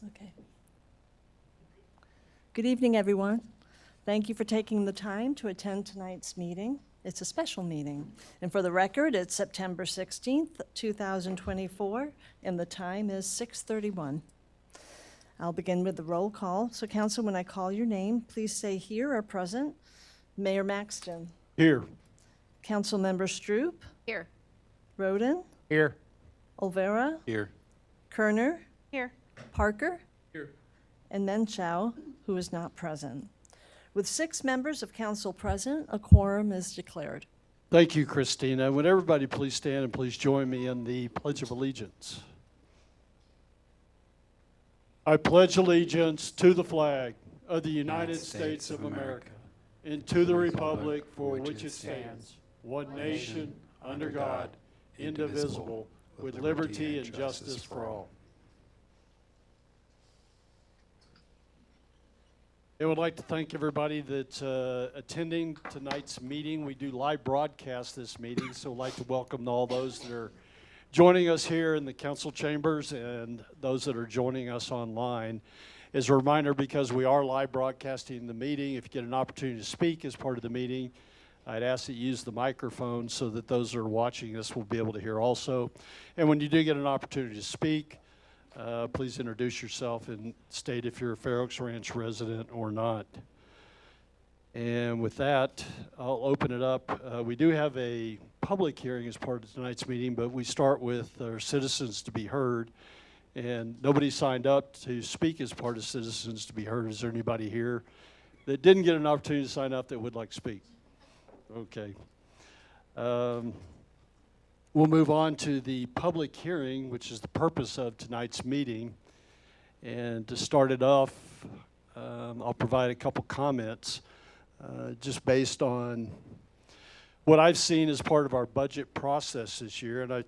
Okay. Good evening, everyone. Thank you for taking the time to attend tonight's meeting. It's a special meeting. And for the record, it's September 16th, 2024, and the time is 6:31. I'll begin with the roll call. So, Council, when I call your name, please say here or present. Mayor Maxton. Here. Councilmember Stroop. Here. Roden. Here. Olvera. Here. Kerner. Here. Parker. Here. And Menchow, who is not present. With 6 members of council present, a quorum is declared. Thank you, Christina. Would everybody please stand and please join me in the Pledge of Allegiance? I pledge allegiance to the flag of the United States of America and to the republic for which it stands, one nation, under God, indivisible, with liberty and justice for all. I would like to thank everybody that's attending tonight's meeting. We do live broadcast this meeting, so I'd like to welcome all those that are joining us here in the council chambers and those that are joining us online. As a reminder, because we are live broadcasting the meeting, if you get an opportunity to speak as part of the meeting, I'd ask that you use the microphone so that those that are watching us will be able to hear also. And when you do get an opportunity to speak, please introduce yourself and state if you're a Fair Oaks Ranch resident or not. And with that, I'll open it up. We do have a public hearing as part of tonight's meeting, but we start with our citizens to be heard. And nobody signed up to speak as part of citizens to be heard. Is there anybody here that didn't get an opportunity to sign up that would like to speak? Okay. We'll move on to the public hearing, which is the purpose of tonight's meeting. And to start it off, I'll provide a couple comments just based on what I've seen as part of our budget process this year. And I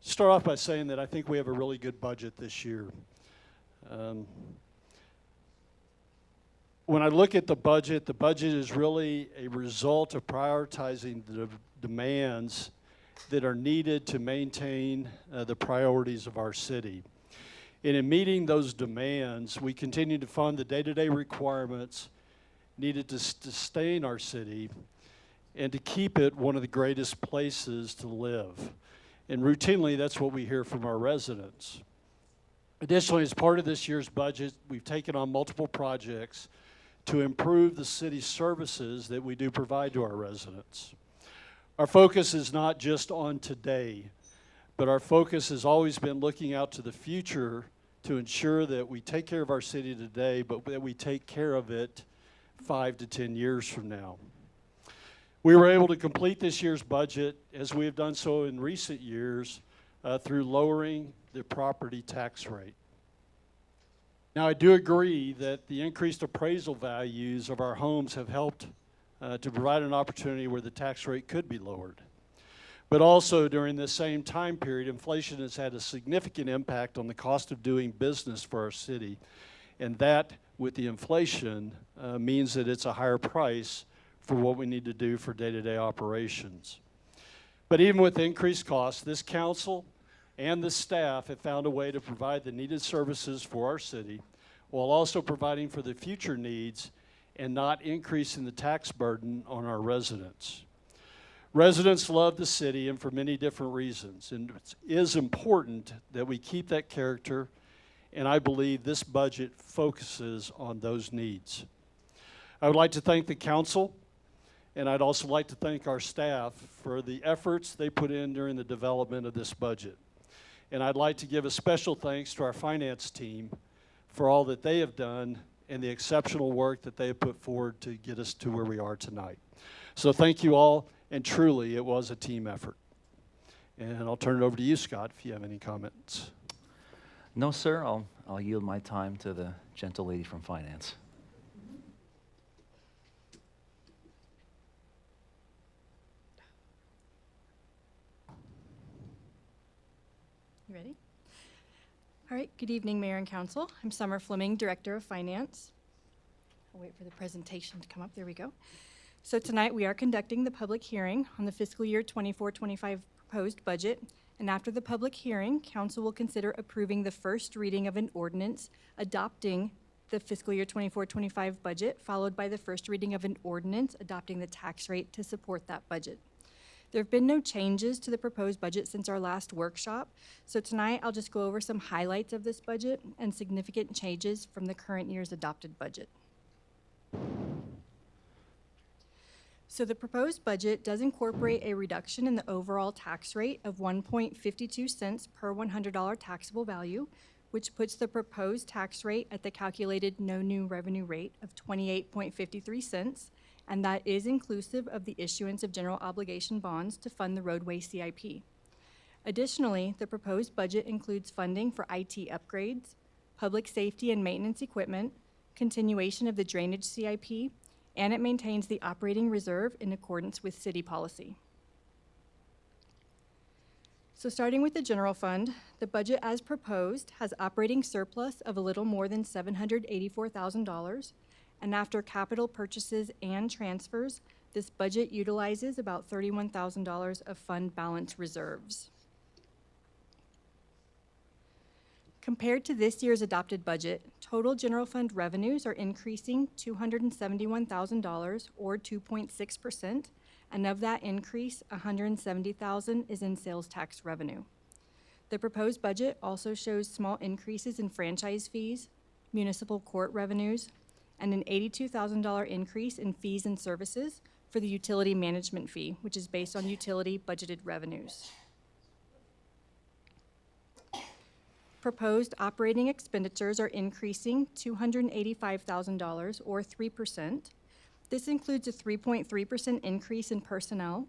start off by saying that I think we have a really good budget this year. When I look at the budget is really a result of prioritizing the demands that are needed to maintain the priorities of our city. And in meeting those demands, we continue to fund the day-to-day requirements needed to sustain our city and to keep it one of the greatest places to live. And routinely, that's what we hear from our residents. Additionally, as part of this year's budget, we've taken on multiple projects to improve the city's services that we do provide to our residents. Our focus is not just on today, but our focus has always been looking out to the future to ensure that we take care of our city today, but that we take care of it 5 to 10 years from now. We were able to complete this year's budget, as we have done so in recent years, through lowering the property tax rate. Now, I do agree that the increased appraisal values of our homes have helped to provide an opportunity where the tax rate could be lowered. But also during this same time period, inflation has had a significant impact on the cost of doing business for our city. And that, with the inflation, means that it's a higher price for what we need to do for day-to-day operations. But even with increased costs, this council and the staff have found a way to provide the needed services for our city while also providing for the future needs and not increasing the tax burden on our residents. Residents love the city, and for many different reasons, and it is important that we keep that character, and I believe this budget focuses on those needs. I would like to thank the council, and I'd also like to thank our staff for the efforts they put in during the development of this budget. And I'd like to give a special thanks to our finance team for all that they have done and the exceptional work that they have put forward to get us to where we are tonight. So thank you all, and truly it was a team effort. And I'll turn it over to you, Scott, if you have any comments. No, sir. I'll yield my time to the gentle lady from finance. You ready? All right, good evening, Mayor and Council. I'm Summer Fleming, Director of Finance. I'll wait for the presentation to come up. There we go. So tonight we are conducting the public hearing on the fiscal year 24-25 proposed budget And after the public hearing, council will consider approving the first reading of an ordinance adopting the fiscal year 24-25 budget, followed by the first reading of an ordinance adopting the tax rate to support that budget. There have been no changes to the proposed budget since our last workshop, so tonight I'll just go over some highlights of this budget and significant changes from the current year's adopted budget. So the proposed budget does incorporate a reduction in the overall tax rate of 1.52 cents per $100 taxable value, which puts the proposed tax rate at the calculated no new revenue rate of 28.53 cents, and that is inclusive of the issuance of general obligation bonds to fund the roadway CIP. Additionally, the proposed budget includes funding for IT upgrades, public safety and maintenance equipment, continuation of the drainage CIP, and it maintains the operating reserve in accordance with city policy. So starting with the general fund, the budget as proposed has operating surplus of a little more than $784,000, and after capital purchases and transfers, this budget utilizes about $31,000 of fund balance reserves. Compared to this year's adopted budget, total general fund revenues are increasing $271,000 or 2.6%, and of that increase, $170,000 is in sales tax revenue. The proposed budget also shows small increases in franchise fees, municipal court revenues, and an $82,000 increase in fees and services for the utility management fee, which is based on utility budgeted revenues. Proposed operating expenditures are increasing $285,000 or 3%. This includes a 3.3% increase in personnel,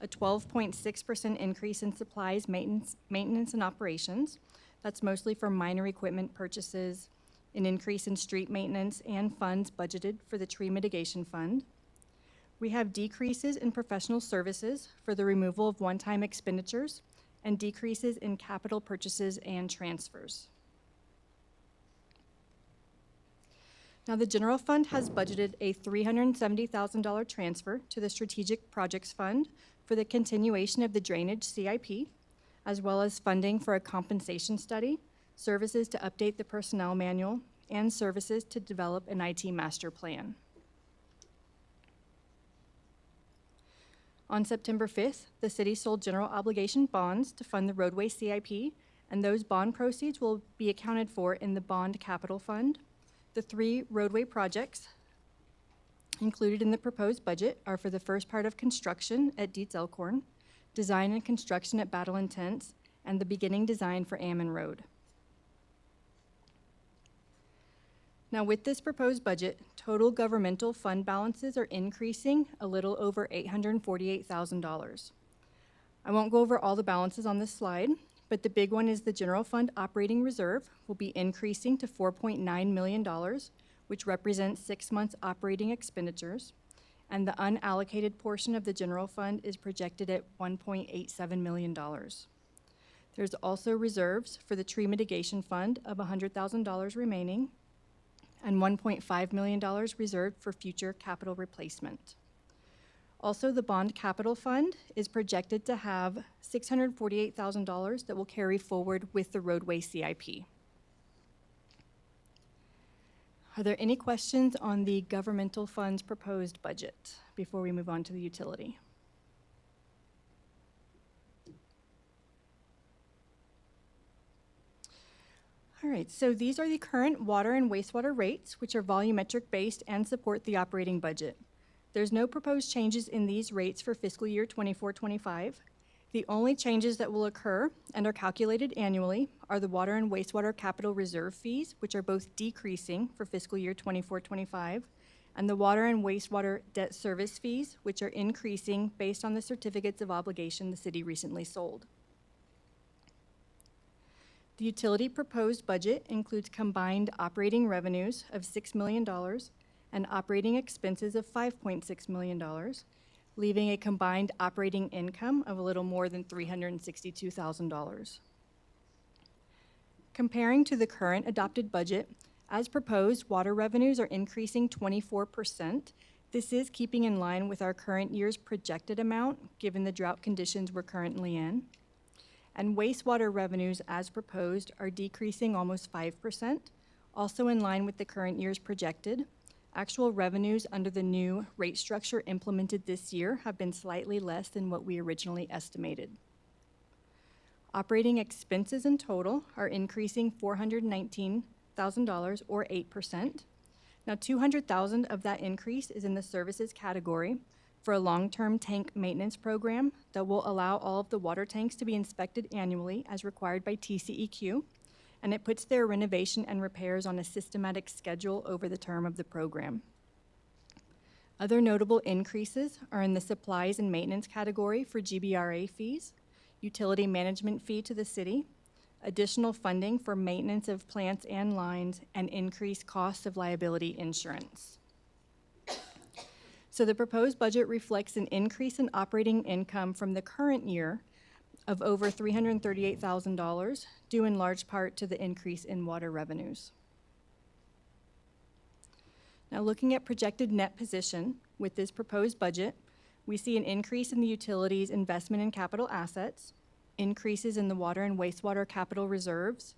a 12.6% increase in supplies, maintenance and operations. That's mostly for minor equipment purchases, an increase in street maintenance and funds budgeted for the tree mitigation fund. We have decreases in professional services for the removal of one-time expenditures and decreases in capital purchases and transfers. Now, the general fund has budgeted a $370,000 transfer to the Strategic Projects Fund for the continuation of the drainage CIP, as well as funding for a compensation study, services to update the personnel manual, and services to develop an IT master plan. On September 5th, the city sold general obligation bonds to fund the roadway CIP, and those bond proceeds will be accounted for in the bond capital fund. The 3 roadway projects included in the proposed budget are for the first part of construction at Dietz Elkhorn, design and construction at Battle Intense, and the beginning design for Ammon Road. Now, with this proposed budget, total governmental fund balances are increasing a little over $848,000. I won't go over all the balances on this slide, but the big one is the general fund operating reserve will be increasing to $4.9 million, which represents 6 months operating expenditures, and the unallocated portion of the general fund is projected at $1.87 million. There's also reserves for the tree mitigation fund of $100,000 remaining, and $1.5 million reserved for future capital replacement. Also, the bond capital fund is projected to have $648,000 that will carry forward with the roadway CIP. Are there any questions on the governmental funds proposed budget before we move on to the utility? All right, so these are the current water and wastewater rates, which are volumetric based and support the operating budget. There's no proposed changes in these rates for fiscal year 24-25. The only changes that will occur and are calculated annually are the water and wastewater capital reserve fees, which are both decreasing for fiscal year 24-25, and the water and wastewater debt service fees, which are increasing based on the certificates of obligation the city recently sold. The utility proposed budget includes combined operating revenues of $6 million and operating expenses of $5.6 million, leaving a combined operating income of a little more than $362,000. Comparing to the current adopted budget, as proposed, water revenues are increasing 24%. This is keeping in line with our current year's projected amount, given the drought conditions we're currently in. And wastewater revenues, as proposed, are decreasing almost 5%, also in line with the current year's projected. Actual revenues under the new rate structure implemented this year have been slightly less than what we originally estimated. Operating expenses in total are increasing $419,000 or 8%. Now, $200,000 of that increase is in the services category for a long-term tank maintenance program that will allow all of the water tanks to be inspected annually as required by TCEQ, and it puts their renovation and repairs on a systematic schedule over the term of the program. Other notable increases are in the supplies and maintenance category for GBRA fees, utility management fee to the city, additional funding for maintenance of plants and lines, and increased costs of liability insurance. So the proposed budget reflects an increase in operating income from the current year of over $338,000, due in large part to the increase in water revenues. Now, looking at projected net position with this proposed budget, we see an increase in the utilities investment in capital assets, increases in the water and wastewater capital reserves,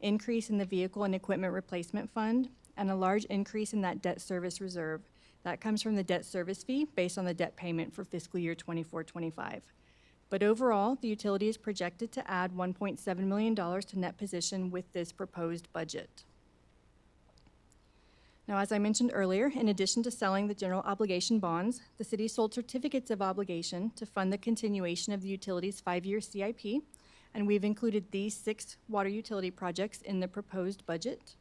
increase in the vehicle and equipment replacement fund, and a large increase in that debt service reserve. That comes from the debt service fee based on the debt payment for fiscal year 24-25. But overall, the utility is projected to add $1.7 million to net position with this proposed budget. Now, as I mentioned earlier, in addition to selling the general obligation bonds, the city sold certificates of obligation to fund the continuation of the utility's 5-year CIP, and we've included these 6 water utility projects in the proposed budget.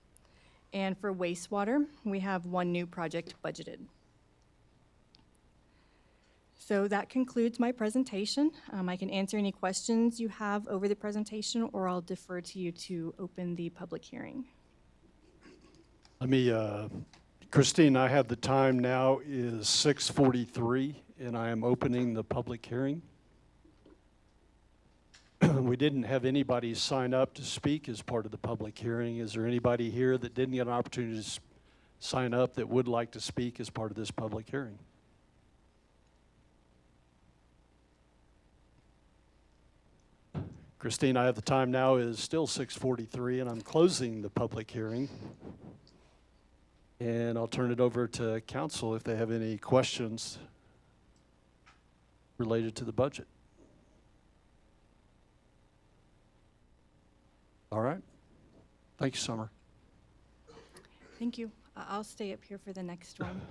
And for wastewater, we have 1 new project budgeted. So that concludes my presentation. I can answer any questions you have over the presentation, or I'll defer to you to open the public hearing. Let me, Christine, I have the time now is 6:43, and I am opening the public hearing. We didn't have anybody sign up to speak as part of the public hearing. Is there anybody here that didn't get an opportunity to sign up that would like to speak as part of this public hearing? Christine, I have the time now is still 6:43, and I'm closing the public hearing. And I'll turn it over to council if they have any questions related to the budget. All right. Thank you, Summer. Thank you. I'll stay up here for the next one.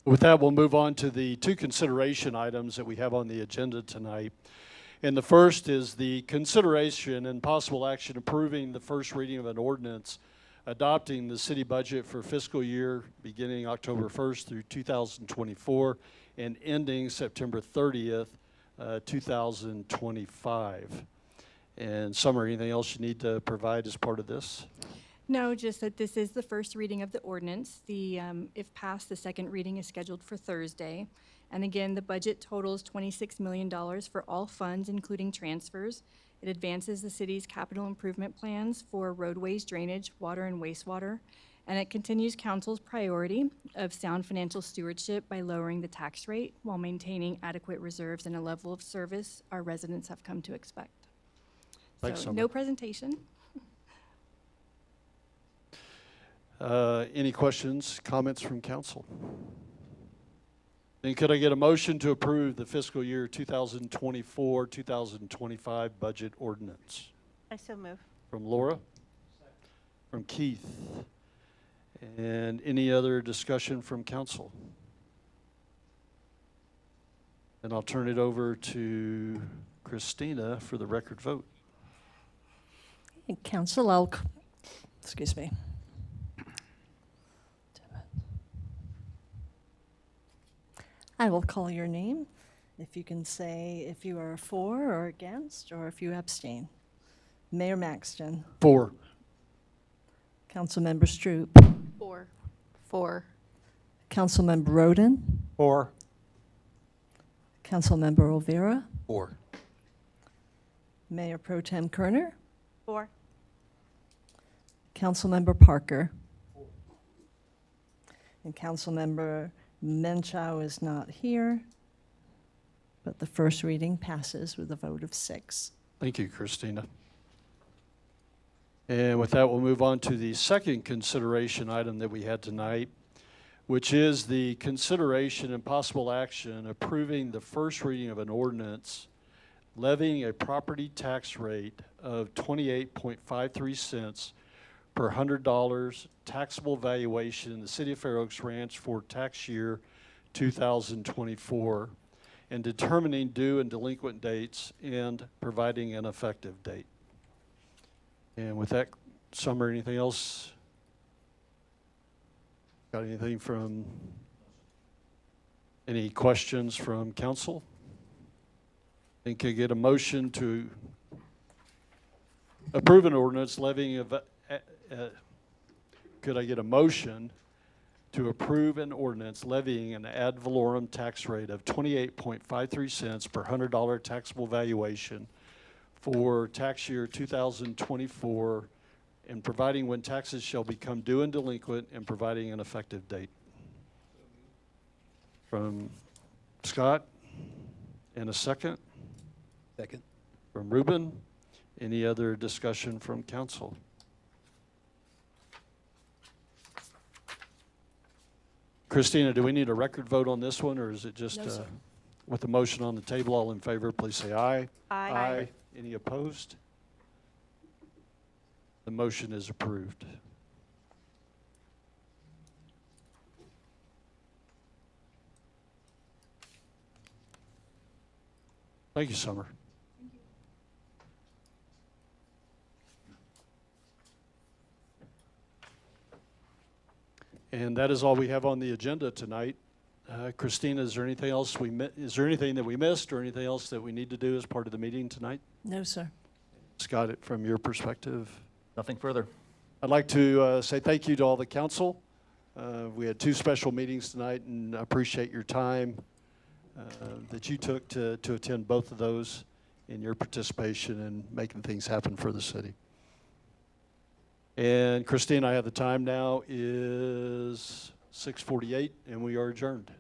With that, we'll move on to the 2 consideration items that we have on the agenda tonight. And the first is the consideration and possible action approving the first reading of an ordinance adopting the city budget for fiscal year beginning October 1st through 2024 and ending September 30th, 2025. And Summer, anything else you need to provide as part of this? No, just that this is the first reading of the ordinance. If passed, the second reading is scheduled for Thursday. And again, the budget totals $26 million for all funds, including transfers. It advances the city's capital improvement plans for roadways, drainage, water, and wastewater. And it continues council's priority of sound financial stewardship by lowering the tax rate while maintaining adequate reserves and a level of service our residents have come to expect. Thanks, So, Summer. no presentation. Any questions, comments from council? And could I get a motion to approve the fiscal year 2024-2025 budget ordinance? I so move. From Laura? From Keith? And any other discussion from council? And I'll turn it over to Christina for the record vote. Council, excuse me. I will call your name. If you can say if you are for or against, or if you abstain. Mayor Maxton. 4. Councilmember Stroop. 4. 4. Councilmember Roden. 4. Councilmember Olvera. 4. Mayor Pro Tem Kerner. 4. Councilmember Parker. And Councilmember Menchow is not here. but the first reading passes with a vote of 6. Thank you, Christina. And with that, we'll move on to the second consideration item that we had tonight, which is the consideration and possible action approving the first reading of an ordinance levying a property tax rate of 28.53 cents per $100 taxable valuation in the City of Fair Oaks Ranch for tax year 2024, and determining due and delinquent dates and providing an effective date. And with that, Summer, anything else? Got anything from, any questions from council? And could I get a motion to approve an ordinance levying could I get a motion to approve an ordinance levying an ad valorem tax rate of 28.53 cents per $100 taxable valuation for tax year 2024, and providing when taxes shall become due and delinquent, and providing an effective date? From Scott, and a second? Second. From Ruben. Any other discussion from council? Christina, do we need a record vote on this one, or is it just No, sir. with the motion on the table? All in favor, please say aye. Aye. Any opposed? The motion is approved. Thank you, Summer. And that is all we have on the agenda tonight. Christina, is there anything else is there anything that we missed, or anything else that we need to do as part of the meeting tonight? No, sir. Scott, from your perspective? Nothing further. I'd like to say thank you to all the council. We had 2 special meetings tonight, and I appreciate your time that you took to attend both of those, and your participation in making things happen for the city. And Christine, I have the time now is 6:48, and we are adjourned.